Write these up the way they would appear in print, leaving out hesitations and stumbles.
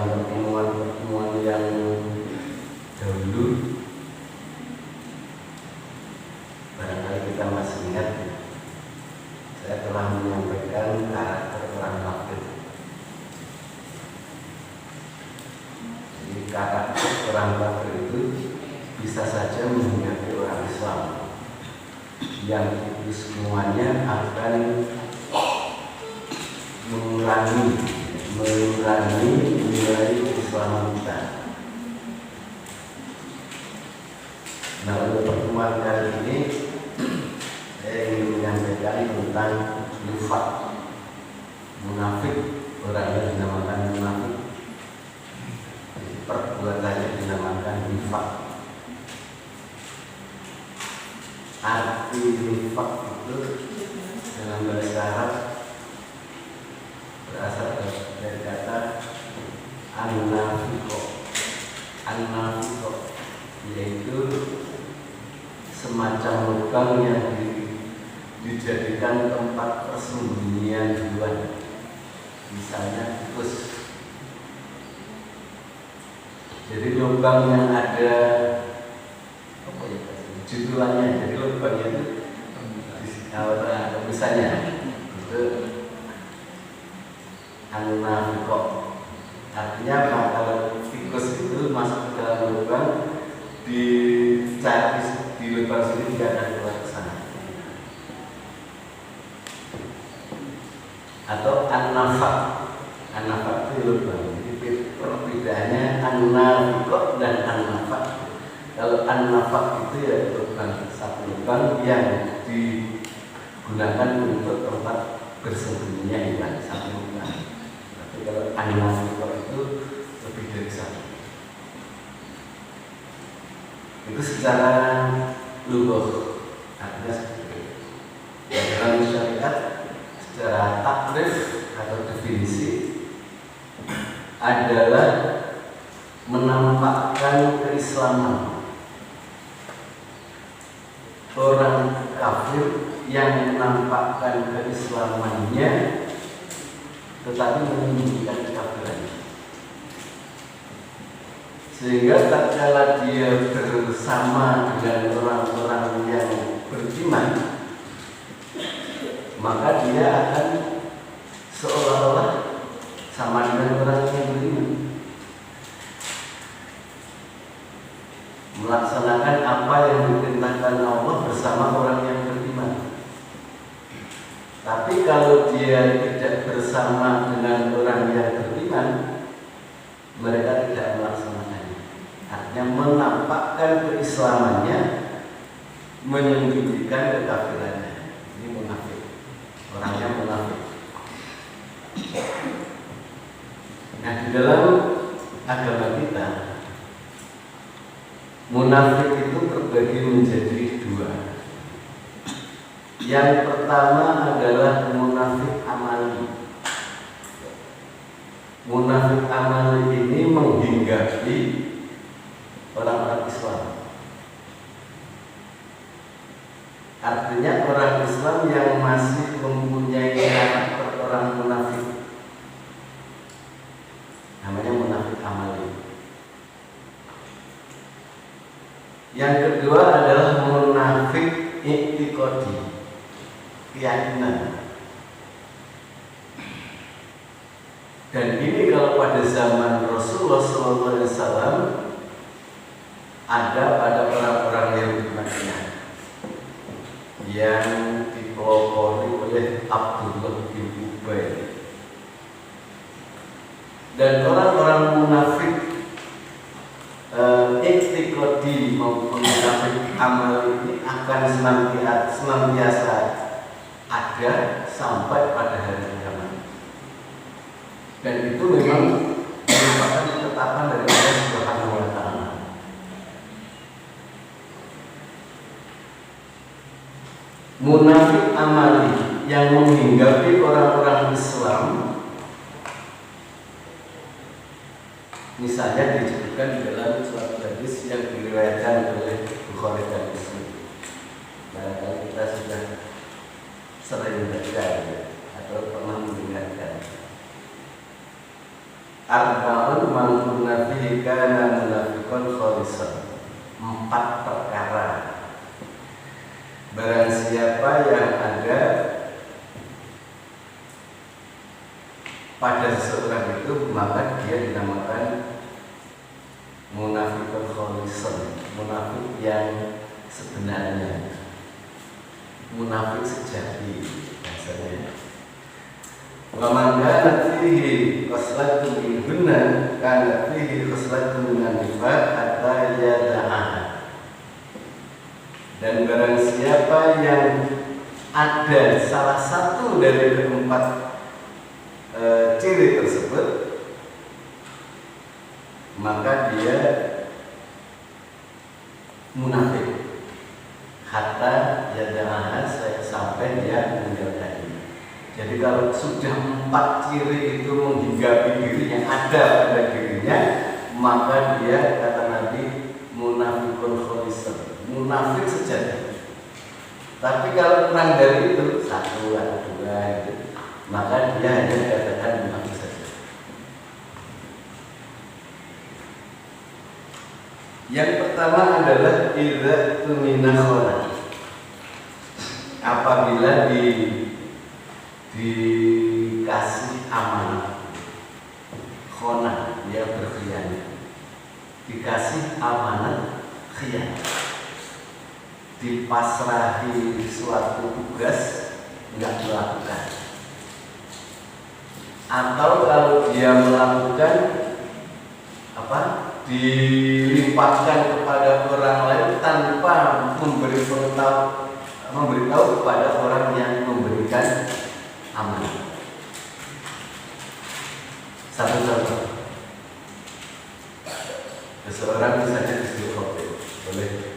dalam pertemuan yang dahulu, barangkali kita masih ingat, saya telah menyampaikan karakter orang kafir. Jadi karakter orang kafir itu bisa saja menghadapi orang Islam yang itu semuanya akan mengurangi nilai keislaman kita. Nah, untuk pertemuan kali ini saya ingin menyampaikan tentang nifaq, munafik, orang yang dinamakan munafik. Perbuatannya dinamakan nifaq. Arti nifaq itu dalam bahasa Arab berasal dari kata an-nafiqo, yaitu semacam lubang yang dijadikan tempat persembunyian hewan, misalnya tikus. Jadi lubang yang ada judulannya, jadi lubangnya itu misalnya itu an-nafiqo. Artinya apa? Kalau tikus itu masuk ke dalam lubang, dicari di lubang sini tidak akan keluar ke sana. Atau an-nafaq, itu lubang. Jadi perbedaannya an-nafiqo dan an-nafaq. Kalau an-nafaq itu ya lubang, satu lubang yang digunakan untuk tempat bersembunyinya hewan, satu lubang. Tapi kalau an-nafiqo itu lebih dari satu. Itu secara lughah artinya seperti itu. Dalam syariat secara takrif atau definisi adalah menampakkan keislaman orang kafir yang menampakkan keislamannya tetapi menyembunyikan kekafirannya. Sehingga tatkala dia bersama dengan orang-orang yang beriman, maka dia akan seolah-olah sama dengan orang yang beriman, melaksanakan apa yang diperintahkan Allah bersama orang yang beriman. Tapi kalau dia tidak bersama dengan orang yang beriman, mereka tidak melaksanakannya. Artinya menampakkan keislamannya, menyembunyikan kekafirannya. Ini munafik. Orangnya munafik. Nah, di dalam agama kita, munafik itu terbagi menjadi dua. Yang pertama adalah munafik amali. Munafik amali ini menghinggapi orang-orang Islam. Artinya orang Islam yang masih mempunyai karakter orang munafik, namanya munafik amali. Yang kedua adalah munafik i'tiqadi, keyakinan. Dan ini kalau pada zaman Rasulullah SAW ada pada orang-orang yang di Madinah yang dipelopori oleh Abdullah bin Ubay. Dan orang-orang munafik i'tiqadi maupun munafik amal ini akan senantiasa ada sampai pada hari kiamat. Dan itu memang merupakan ketetapan dari Allah Subhanahu wa Ta'ala. Munafik amali yang menghinggapi orang-orang Islam, misalnya disebutkan di dalam suatu hadis yang diriwayatkan oleh Bukhari dan Muslim. Barangkali kita sudah sering baca atau pernah mendengarkan. Arba'un man kunna fihi kana munafiqan khalisan. 4 perkara. Barang siapa yang ada pada seseorang itu, maka dia dinamakan munafiqun khalisan, munafik yang sebenarnya, munafik sejati bahasanya. Wa man kana fihi khoslatun minhunna kana fihi khoslatun minan nifaq hatta yada'aha. Dan barang siapa yang ada salah satu dari keempat ciri tersebut, maka dia munafik hatta yada'aha, sampai dia meninggalkan. Jadi kalau sudah 4 ciri itu menghinggapi dirinya, ada pada dirinya, maka dia, kata Nabi, munafikun khalisan, munafik sejati. Tapi kalau kurang dari itu, 1 atau 2 itu, maka dia hanya dikatakan munafik saja. Yang pertama adalah idza tumina khana. Apabila dikasih amanah, khona, dia berkhianat. Dikasih amanah, khianat. Dipasrahi suatu tugas, enggak melakukan. Atau kalau dia melakukan dilimpahkan kepada orang lain tanpa memberitahu kepada orang yang memberikan amanah. Satu contoh, seseorang misalnya disuruh khotib,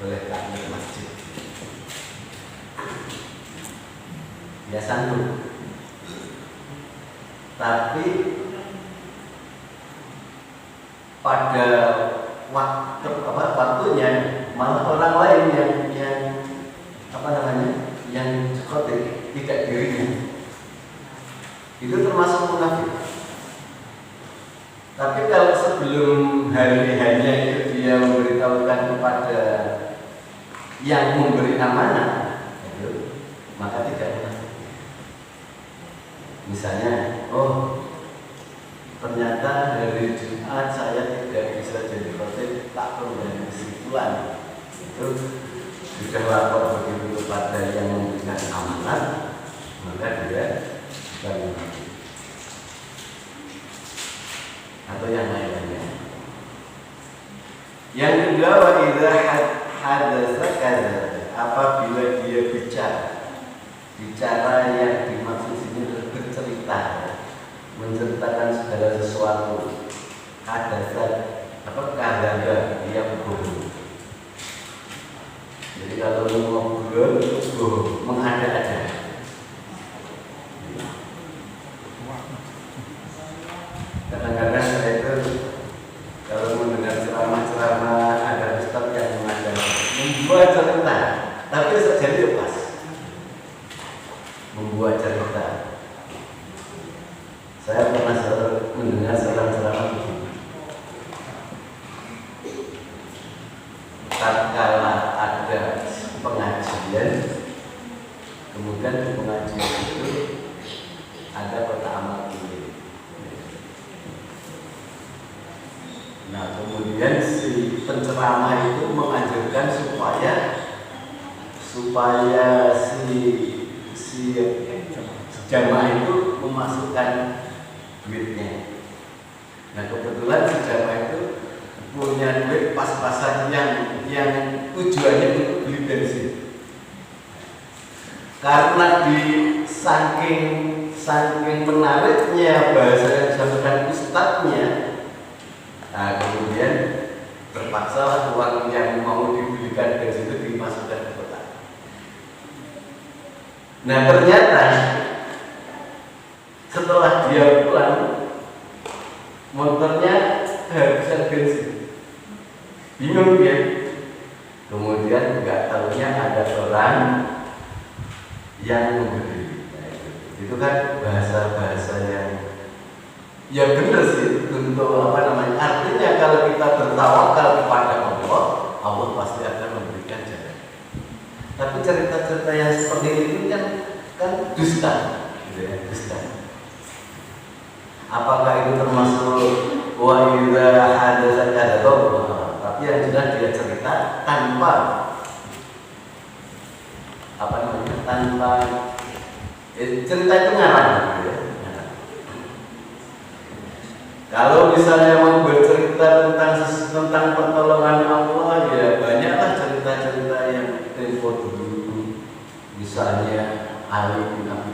boleh takmir masjid, dia sanggup, tapi pada waktunya malah orang lain yang khotib, tidak dirinya. Itu termasuk munafik. Tapi kalau sebelum hari-harinya itu dia memberitahukan kepada yang memberi amanah, maka tidak munafik. Misalnya, ternyata hari Jumat saya tidak bisa jadi khotib, tak perlu dari kesimpulan. Itu sudah lapor begitu kepada yang memberikan amanah, maka dia munafik. Atau yang lain-lainnya. Yang kedua, wa idza hadatsa kadza, apabila dia bicara yang dimaksud sini adalah bercerita, menceritakan segala sesuatu. Hadatsa kadza, dia bohong. Jadi kalau ngobrol itu bohong, mengada-ada. Kadang-kadang saya itu kalau mendengar ceramah-ceramah ada ustaz yang membuat cerita, tapi jadi pas membuat cerita. Saya pernah mendengar ceramah begini. Tatkala ada pengajian, kemudian di pengajian itu ada kotak amal. Nah, kemudian si penceramah itu menganjurkan supaya si jamaah itu memasukkan duitnya. Nah, kebetulan si jamaah itu punya duit pas-pasan yang tujuannya untuk beli bensin. Karena di saking menariknya bahasa yang disampaikan ustadznya, nah, kemudian terpaksa uang yang mau dibelikan bensin itu dimasukkan ke kotak. Nah, ternyata setelah dia pulang, motornya kehabisan bensin. Bingung dia. Kemudian nggak tahunya ada orang yang memberi. Nah, itu kan bahasa-bahasa yang ya benar sih untuk kan dusta, gitu ya, dusta. Apakah itu termasuk wa idza hadatsa kadzdzaba? Tapi yang sudah dia cerita tanpa apa namanya? Tanpa cerita itu ngarang, gitu ya. Kalau misalnya mau bercerita tentang pertolongan Allah, ya banyaklah cerita-cerita yang tempo dulu. Misalnya Ali bin Abi